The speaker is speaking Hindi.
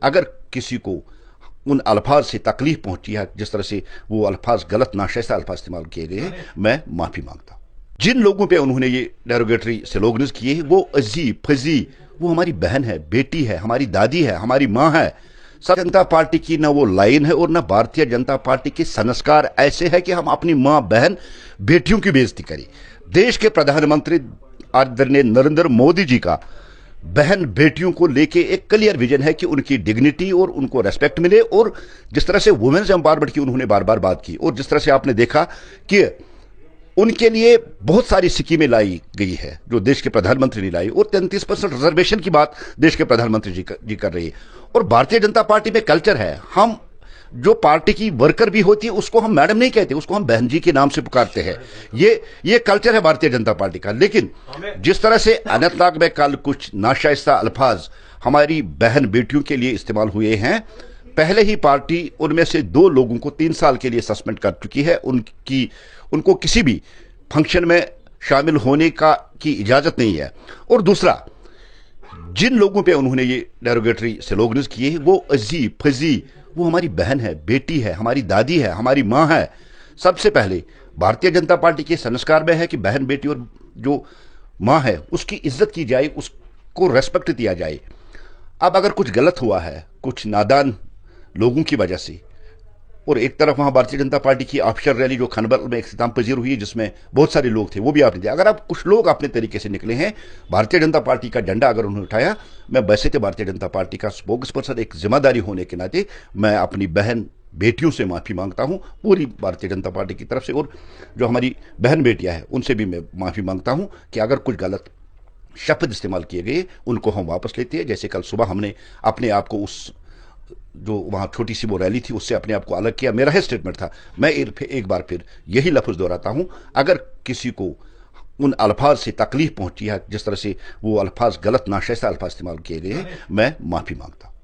अगर किसी को उन अल्फाज से तकलीफ पहुंची है, जिस तरह से वो अल्फाज गलत नाशाइस्ता अल्फाज इस्तेमाल किए गए हैं, मैं माफी मांगता हूं। जिन लोगों पे उन्होंने ये डेरोगेटरी स्लोगन्स किए हैं, वो अजी फजी, वो हमारी बहन है, बेटी है, हमारी दादी है, हमारी मां है। जनता पार्टी की ना वो लाइन है और ना भारतीय जनता पार्टी के संस्कार ऐसे है कि हम अपनी मां बहन बेटियों की बेइज्जती करें। देश के प्रधानमंत्री आदरणीय नरेंद्र मोदी जी का बहन बेटियों को लेके एक क्लियर विजन है कि उनकी डिग्निटी और उनको रेस्पेक्ट मिले, और जिस तरह से वुमेन्स एम्पावरमेंट की उन्होंने बार बार बात की, और जिस तरह से आपने देखा कि उनके लिए बहुत सारी स्कीमें लाई गई है जो देश के प्रधानमंत्री ने लाई, और 33% रिजर्वेशन की बात देश के प्रधानमंत्री जी कर रही है। और भारतीय जनता पार्टी में कल्चर है, हम जो पार्टी की वर्कर भी होती है उसको हम मैडम नहीं कहते, उसको हम बहन जी के नाम से पुकारते हैं। ये कल्चर है भारतीय जनता पार्टी का। लेकिन जिस तरह से अनंतनाग में कल कुछ नाशाइस्ता अल्फाज हमारी बहन बेटियों के लिए इस्तेमाल हुए हैं, पहले ही पार्टी उनमें से 2 लोगों को 3 साल के लिए सस्पेंड कर चुकी है। उनको किसी भी फंक्शन में शामिल होने की इजाजत नहीं है। और दूसरा, जिन लोगों पे उन्होंने ये डेरोगेटरी स्लोगन्स किए हैं, वो अजी फजी, वो हमारी बहन है, बेटी है, हमारी दादी है, हमारी मां है। सबसे पहले भारतीय जनता पार्टी के संस्कार में है कि बहन बेटी और जो मां है उसकी इज्जत की जाए, उसको रेस्पेक्ट दिया जाए। अब अगर कुछ गलत हुआ है कुछ नादान लोगों की वजह से, और एक तरफ वहां भारतीय जनता पार्टी की ऑफिशियल रैली जो खनबल में इख्तिताम पजीर हुई है जिसमें बहुत सारे लोग थे, वो भी आपने दिया। अगर आप कुछ लोग अपने तरीके से निकले हैं, भारतीय जनता पार्टी का झंडा अगर उन्होंने उठाया, मैं वैसे तो भारतीय जनता पार्टी का स्पोक्स पर्सन एक जिम्मेदारी होने के नाते मैं अपनी बहन बेटियों से माफी मांगता हूं, पूरी भारतीय जनता पार्टी की तरफ से, और जो हमारी बहन बेटियां हैं उनसे भी मैं माफी मांगता हूं कि अगर कुछ गलत शब्द इस्तेमाल किए गए उनको हम वापस लेते हैं। जैसे कल सुबह हमने अपने आप को उस जो वहां छोटी सी वो रैली थी उससे अपने आप को अलग किया, मेरा ही स्टेटमेंट था। मैं एक बार फिर यही लफ्ज दोहराता हूं, अगर किसी को उन अल्फाज से तकलीफ पहुंची है, जिस तरह से वो अल्फाज गलत नाशाइस्ता अल्फाज इस्तेमाल किए गए हैं, मैं माफी मांगता हूं।